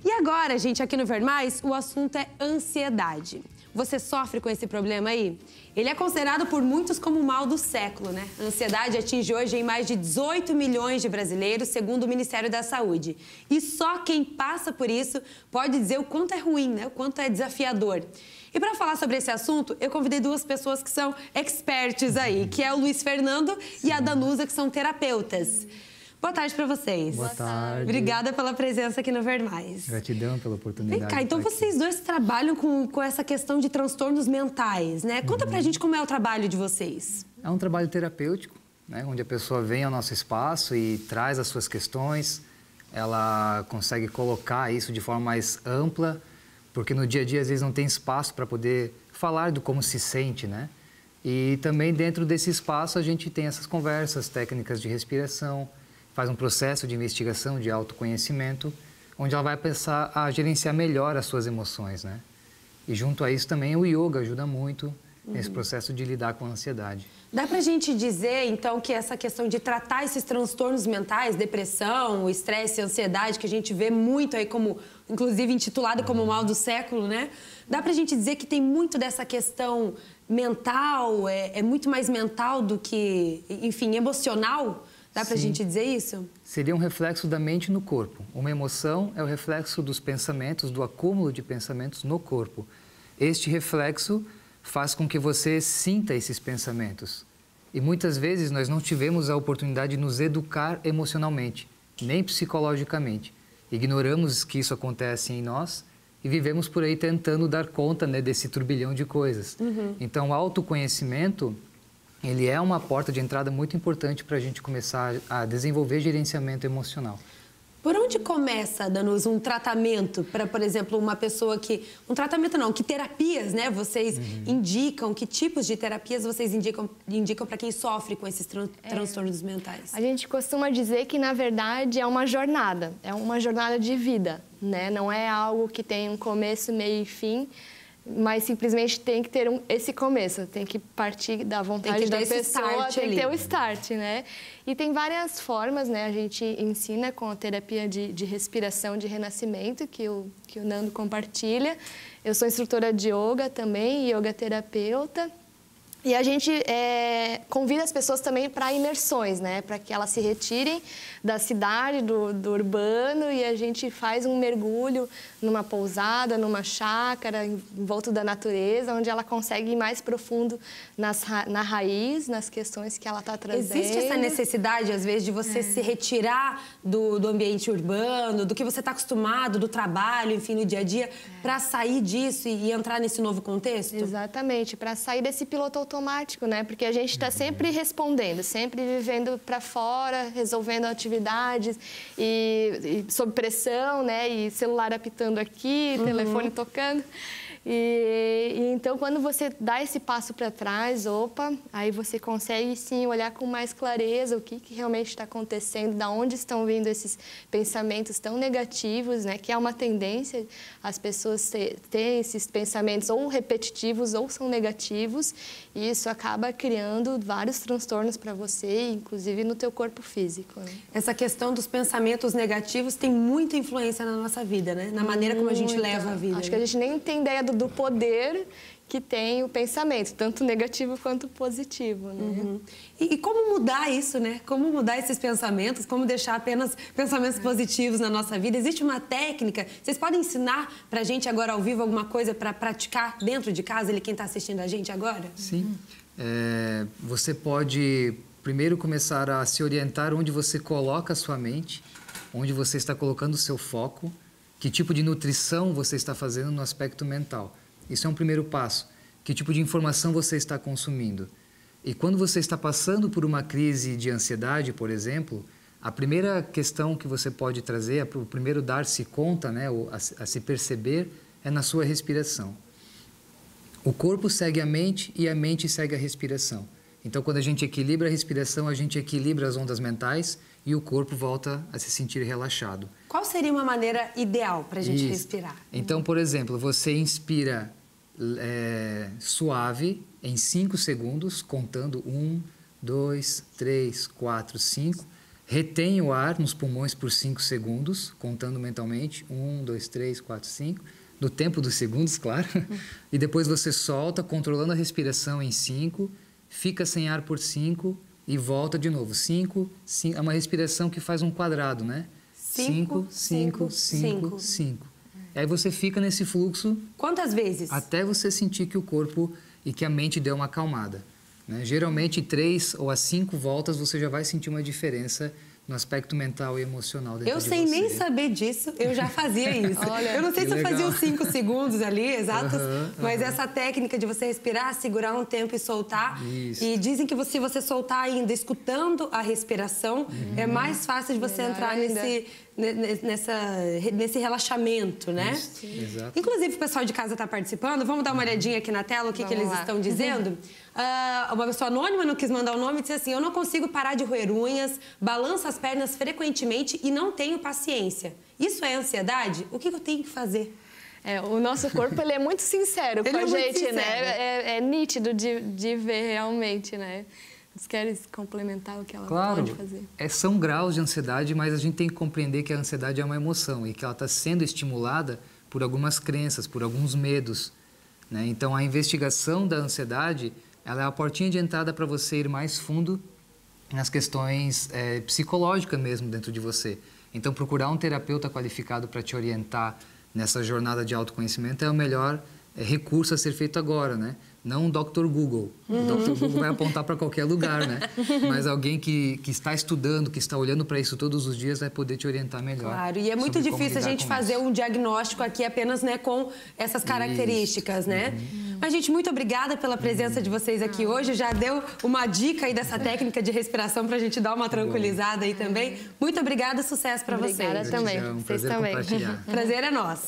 E agora, gente, aqui no Ver Mais, o assunto é ansiedade. Você sofre com esse problema aí? Ele é considerado por muitos como o mal do século, né? A ansiedade atinge hoje em mais de 18 milhões de brasileiros, segundo o Ministério da Saúde. E só quem passa por isso pode dizer o quanto é ruim, né? O quanto é desafiador. E para falar sobre esse assunto, eu convidei duas pessoas que são experts aí, que é o Luiz Fernando e a Danusa, que são terapeutas. Boa tarde para vocês. Boa tarde. Obrigada pela presença aqui no Ver Mais. Gratidão pela oportunidade. Vem cá, então vocês dois trabalham com essa questão de transtornos mentais, né? Conta pra gente como é o trabalho de vocês. É um trabalho terapêutico, né? Onde a pessoa vem ao nosso espaço e traz as suas questões. Ela consegue colocar isso de forma mais ampla, porque no dia a dia às vezes não tem espaço para poder falar do como se sente, né? E também dentro desse espaço a gente tem essas conversas, técnicas de respiração, faz um processo de investigação, de autoconhecimento, onde ela vai pensar a gerenciar melhor as suas emoções, né? E junto a isso também o yoga ajuda muito nesse processo de lidar com a ansiedade. Dá pra gente dizer, então, que essa questão de tratar esses transtornos mentais, depressão, estresse, ansiedade, que a gente vê muito aí como, inclusive intitulado como o mal do século, né? Dá pra gente dizer que tem muito dessa questão mental, é muito mais mental do que, enfim, emocional? Dá pra gente dizer isso? Seria um reflexo da mente no corpo. Uma emoção é o reflexo dos pensamentos, do acúmulo de pensamentos no corpo. Este reflexo faz com que você sinta esses pensamentos. E muitas vezes nós não tivemos a oportunidade de nos educar emocionalmente, nem psicologicamente. Ignoramos que isso acontece em nós e vivemos por aí tentando dar conta, né, desse turbilhão de coisas. Então, o autoconhecimento, ele é uma porta de entrada muito importante para a gente começar a desenvolver gerenciamento emocional. Por onde começa, Danusa, um tratamento para, por exemplo, uma pessoa que... Um tratamento não, que terapias, né? Vocês indicam, que tipos de terapias vocês indicam para quem sofre com esses transtornos mentais? A gente costuma dizer que, na verdade, é uma jornada de vida, né? Não é algo que tem um começo, meio e fim, mas simplesmente tem que ter esse começo, tem que partir da vontade da pessoa, tem que ter o start, né? E tem várias formas, né? A gente ensina com a terapia de respiração de renascimento, que o Nando compartilha. Eu sou instrutora de yoga também, yoga terapeuta. E a gente convida as pessoas também para imersões, né? Para que elas se retirem da cidade, do urbano, e a gente faz um mergulho numa pousada, numa chácara, em volta da natureza, onde ela consegue ir mais profundo na raiz, nas questões que ela está trazendo. Existe essa necessidade, às vezes, de você se retirar do ambiente urbano, do que você está acostumado, do trabalho, enfim, no dia a dia, para sair disso e entrar nesse novo contexto? Exatamente, para sair desse piloto automático, né? Porque a gente está sempre respondendo, sempre vivendo para fora, resolvendo atividades e sob pressão, né? E celular apitando aqui, telefone tocando. E então, quando você dá esse passo para trás, aí você consegue, sim, olhar com mais clareza o que realmente está acontecendo, de onde estão vindo esses pensamentos tão negativos, né? Que é uma tendência as pessoas terem esses pensamentos ou repetitivos ou são negativos, e isso acaba criando vários transtornos para você, inclusive no teu corpo físico, né? Essa questão dos pensamentos negativos tem muita influência na nossa vida, né? Na maneira como a gente leva a vida. Acho que a gente nem tem ideia do poder que tem o pensamento, tanto negativo quanto positivo, né? E como mudar isso, né? Como mudar esses pensamentos, como deixar apenas pensamentos positivos na nossa vida? Existe uma técnica? Vocês podem ensinar pra gente agora ao vivo alguma coisa para praticar dentro de casa, quem está assistindo a gente agora? Sim. Você pode primeiro começar a se orientar onde você coloca a sua mente, onde você está colocando o seu foco, que tipo de nutrição você está fazendo no aspecto mental. Isso é um primeiro passo. Que tipo de informação você está consumindo? E quando você está passando por uma crise de ansiedade, por exemplo, a primeira questão que você pode trazer, o primeiro dar-se conta, né, a se perceber, é na sua respiração. O corpo segue a mente e a mente segue a respiração. Então, quando a gente equilibra a respiração, a gente equilibra as ondas mentais e o corpo volta a se sentir relaxado. Qual seria uma maneira ideal para a gente respirar? Então, por exemplo, você inspira suave em 5 segundos, contando 1, 2, 3, 4, 5. retém o ar nos pulmões por 5 segundos, contando mentalmente, 1, 2, 3, 4, 5, no tempo dos segundos, claro, e depois você solta, controlando a respiração em 5, fica sem ar por 5 e volta de novo. 5, é uma respiração que faz um quadrado, né? 5, 5, 5, 5. Aí você fica nesse fluxo... Quantas vezes? Até você sentir que o corpo e que a mente deu uma acalmada. Né? Geralmente, 3 ou 5 voltas, você já vai sentir uma diferença no aspecto mental e emocional dentro de você. Eu sem nem saber disso, eu já fazia isso. Olha, eu não sei se eu fazia os 5 segundos ali, exatos, mas essa técnica de você respirar, segurar um tempo e soltar. Isso. E dizem que se você soltar ainda escutando a respiração, é mais fácil de você entrar nesse relaxamento, né? Isso, exato. Inclusive, o pessoal de casa está participando. Vamos dar uma olhadinha aqui na tela, o que eles estão dizendo. Uma pessoa anônima não quis mandar o nome e disse assim: eu não consigo parar de roer unhas, balanço as pernas frequentemente e não tenho paciência. Isso é ansiedade? O que eu tenho que fazer? O nosso corpo ele é muito sincero com a gente, né? É nítido de ver realmente, né? Vocês querem complementar o que ela pode fazer? São graus de ansiedade, mas a gente tem que compreender que a ansiedade é uma emoção e que ela está sendo estimulada por algumas crenças, por alguns medos. Né? Então, a investigação da ansiedade, ela é a portinha de entrada para você ir mais fundo nas questões psicológicas mesmo dentro de você. Então, procurar um terapeuta qualificado para te orientar nessa jornada de autoconhecimento é o melhor recurso a ser feito agora, né? Não um Dr. Google. O Dr. Google vai apontar para qualquer lugar, né? Mas alguém que está estudando, que está olhando para isso todos os dias, vai poder te orientar melhor. Claro, e é muito difícil a gente fazer um diagnóstico aqui apenas, né, com essas características, né? Mas, gente, muito obrigada pela presença de vocês aqui hoje. Já deu uma dica aí dessa técnica de respiração para a gente dar uma tranquilizada aí também. Muito obrigada, sucesso para vocês. Obrigada também. Um prazer compartilhar. Prazer é nosso.